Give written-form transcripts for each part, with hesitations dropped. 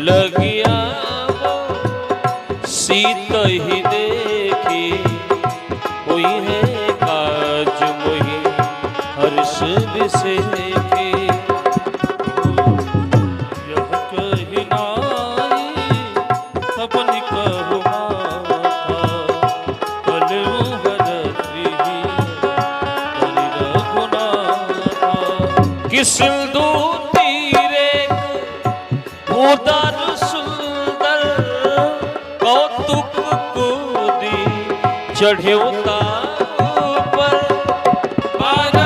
लगिया सीत ही देखी हुई है काज मोही हर्ष विषय के यह कही नाई सपन कहु माता कलऊ हरती रघुनाथा कि सिंधु तीरे उदर सुंदर कौतुक कूदी चढ़्यो पर बार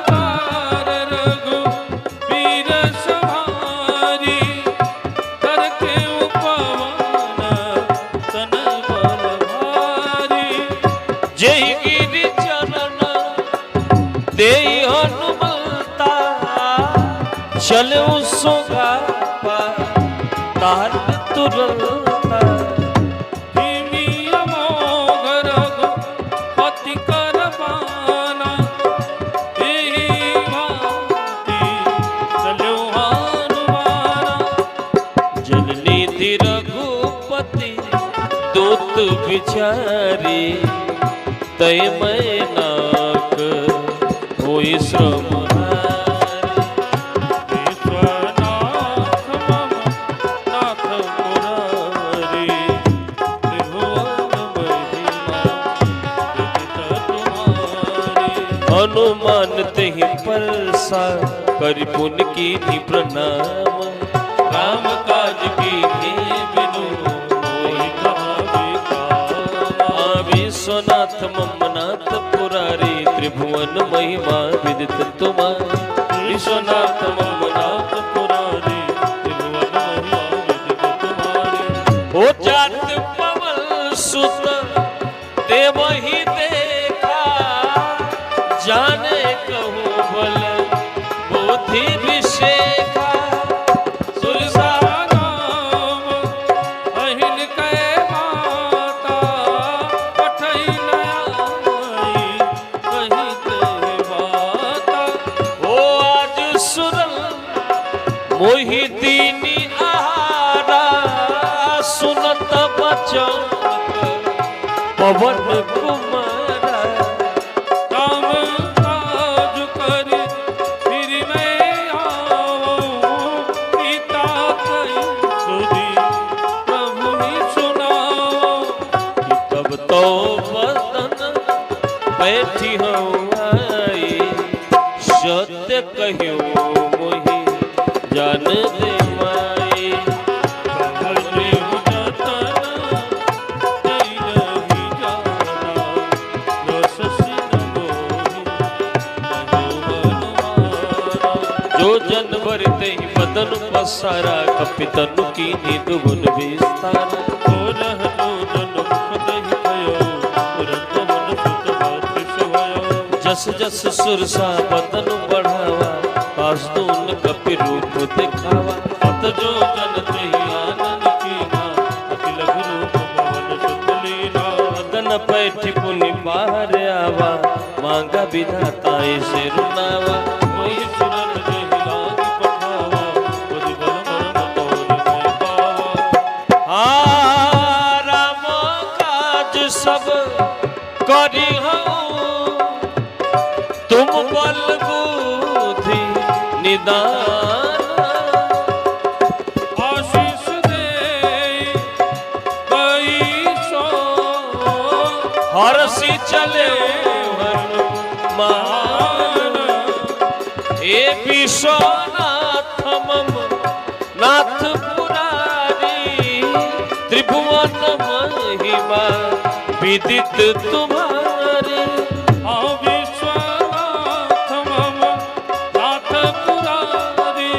बार रघुबीर सवारी करके उपवन तन बल भारी जय गिरि चरण देई हनुमंता चले सुगा तार तुरंता धीमी अमोघ रघुपति कर पाना एहि भांति चलो हनुमाना जननीति रघुपति दूत विचारी तय मैं नाक होई श्रम विश्वनाथ मम नाथ मुरारी त्रिभुवन महिमा विदित तुम्हारी हनुमान तेहि परसा करि पुन कीन्ही प्रणाम राम काज कीन्ही बिनु मोहि कहा विकाम विश्वनाथ मम नाथ पुरारी त्रिभुवन महिमा विदित तुम्हारी विश्वनाथ मम नाथ पुरारी त्रिभुवन महिमा विदित तुम्हारी हो जात पवन सुत देवहि देखा जाने कहूँ बल बुद्धि विशेखा सुरसा नाम अहिल कै माता पठई न आई कही ते बाता ओ आज सुरल मोहि दीनी आहारा सुनत बचन पवन कुमारा काम काज कर फिर मैं आऊं पिता कई सुधी प्रभु ही सुनाओ कि तब तो बदन बैठी हूँ आई सत्य कहियो मोहि जान दे माई जो जन भर ते बदन पसारा कपितनु की नींद गुण विस्तारा जस जस सुरसा बदन बढ़ावा कास्तून कपि रूप दिखावा अत जो जन तेहि आनंद कीना अति लघु रूप भवन सुत लीना बदन पैठी पुनि बाहर आवा मांगा विधाता से रुनावा कोई सुरन देहि लाग पठावा बुद्धि बल मरम तोरि मैं पावा राम काज सब करी तुम बल बुद्धि निदान आशीष दे कई सो हरसी चले हनुमान हे विश्वनाथ मम नाथ पुरारी त्रिभुवन महिमा विदित तुम्हारे विश्वनाथ मम नाथ पुरारी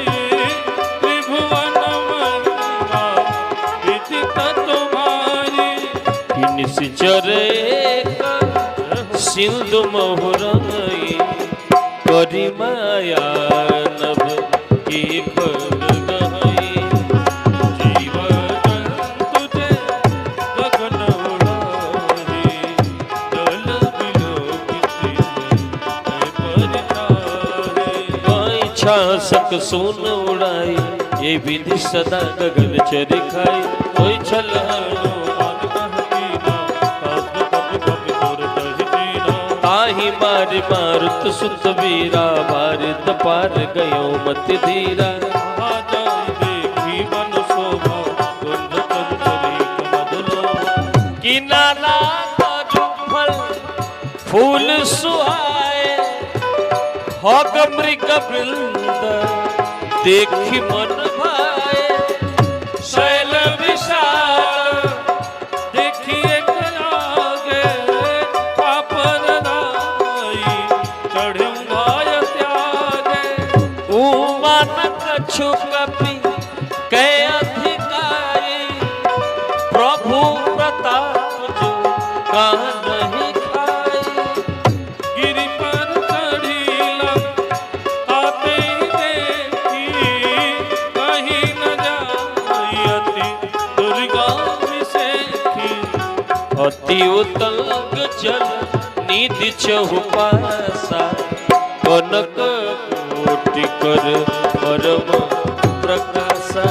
त्रिभुवन महिमा विदित तुम्हारी निश्चरे सिंधु महुरई करी माया नभ की फलगई जीवन तुझे गगन उड़ारी जल बिलोकित है परितारी छासक सुन उड़ाई ये विधि सदा गगन चर खाए कोई छल ताही मार मारुत सुत वीरा मारित पार गयो मत धीरा कि नाना फल फूल सुहाए होग मृग वृंद देखी मन भाए शैल विशाल देखिए कलागे पापन नाई चढ़ुंगाय त्यागे उमान कछु कपि कै अधिकारी प्रभु प्रताप जो कहाँ नहीं खाई गिरि पर चढ़ीला ताते देखी कहीं न जाई अति दुर्गा विषेखी अति उतंग जल निधि चहुपासा कनक कोटि कर परम प्रकाशा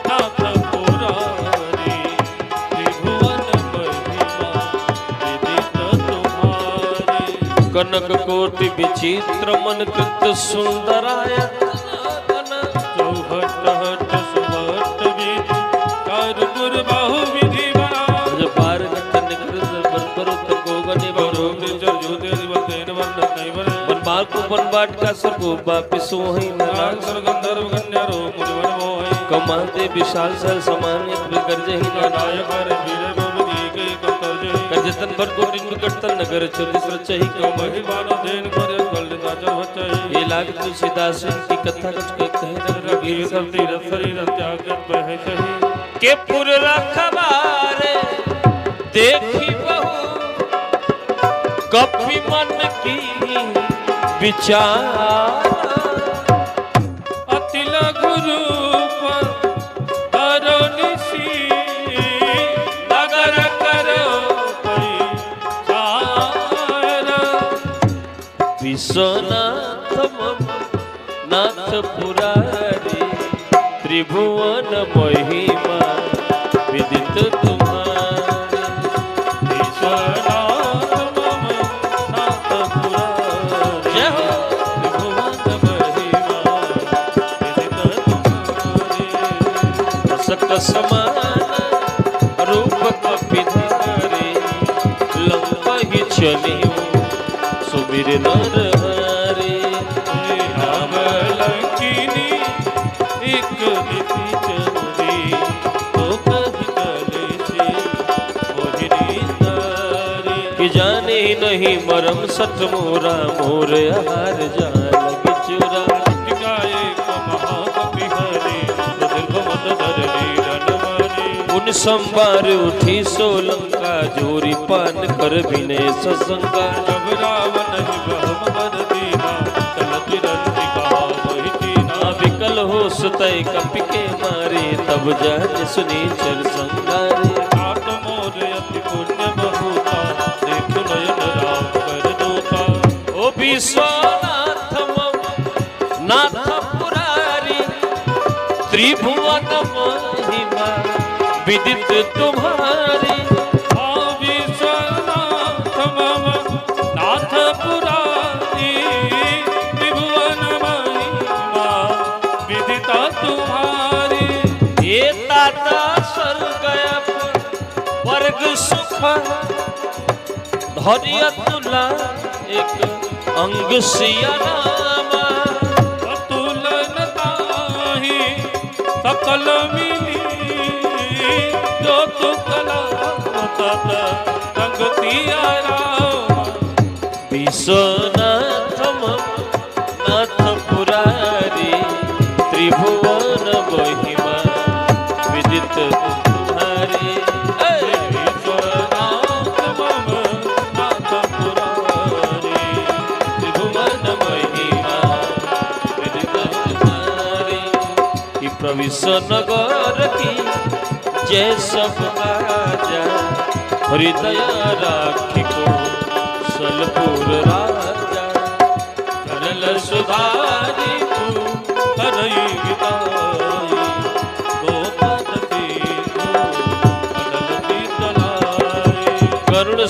नाथ पुरारी त्रिभुवन महिमा विदित तुम्हारी कनक कोटि विचित्र मन कृत सुंदराय चौहट हट सुभट विधि कारपुर बाहु विधि बना बार गठन निकृत बरपरुत गोगने बरो निर्जर ज्योति अधिपतेन वर्ण नैवर बनबाल को बनबाट का सर्गो बापि सोहि नाग नाग गंधर्व कन्यारो मुनिवर मोहि कमाते विशाल सल समान एक विगर्ज ही नारायण नायक हर वीर गोविंद के कतर्ज करजतन भर कोटिन विकटतन नगर चौतीस रचहि तो महिमान देन पर कलिता चढ़ ये लाग तुलसीदास की कथा कुछ कहे रघी सब तीरथ शरीर त्याग बह सही के पुर रखबारे देखी बहु कपि मन की विचार अति लघु रूप धरो निशी नगर करो विश्वनाथ मम नाथ पुरारी त्रिभुवन महिमा विदित तुम्हारी विश्वनाथ मम नाथ पुरारी जय हो त्रिभुवन महिमा विदित तुम्हारी सक समान रूप कपिधारी लंका ही चलियो सुमिर नर हरे नाम लंकिनी एक नीति चंदी तो कही कले से मोहिनी तारी कि जाने नहीं मरम सट मोरा मोर हार जा लगे चुरा टिकाए महाकपि हरि निर्भवन धरणी रणमानी उन संबार उठी सोलंका जोरी पान कर विनय ससंगा जब रावण ही बहम कर दीना चलत रंजिका वही कीना विकल हो सुतय कपि के मारे तब जान सुनी चर संगारे आत मोर अति पुण्य बहुता देख नयन राम कर दूता ओ विश्वनाथ मम नाथ पुरारी त्रिभुवन महिमा विदित तुम्हारी विश्वनाथ मम नाथ पुरारी त्रिभुवन महिमा विदिता तुम्हारी ये ताता स्वर्ग वर्ग सुख धैर्य तुला एक अंग सिया नामा अतुलन ताहि सकल मिली जो तु कला तत संगतिया राम विश्वनाथ मम नाथ पुरारी त्रिभुवन महिमा विदित तुम्हारी विश्वनाथ मम नाथ पुरारी त्रिभुवन महिमा विदित तुम्हारी कि प्रविश नगर की जय सब आजा हृदय राखी को सलपुर राजा करल सुधारी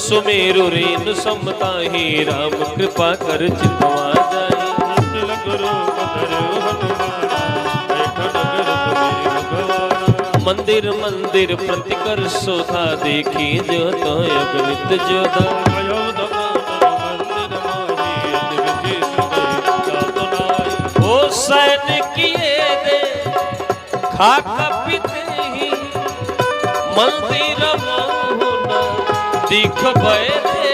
सुमेरु रेनु समताही राम कृपा कर चितवा जाई तिल गुरु बदरु हनुमान बैठन नगर भगवान मंदिर मंदिर प्रतिकर शोधा देखी जो तो अगणित जोधा अयोध्या मंदिर माही अति विचित्र साधनाई ओ सैन किए दे खाका पीते ही मंदिर मोहना दिख बैठे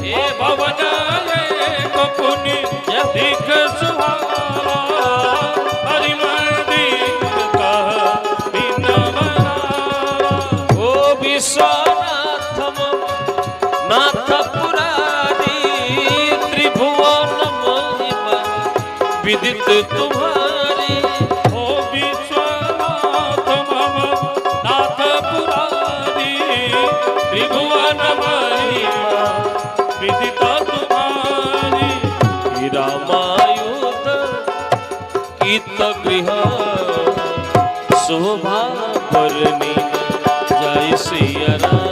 ए भवन कपुनि दिख सुहावा हरि मंदिर कहा बिन मनावा ओ विश्वनाथम नाथ पुरारी त्रिभुवन महिमा विदित तुम्हारी ओ विश्वनाथ मम नाथ पुरारी त्रिभुवन महिमा विदित तुम्हारी रामायुध इत गृह शोभा परनी जय सिया राम।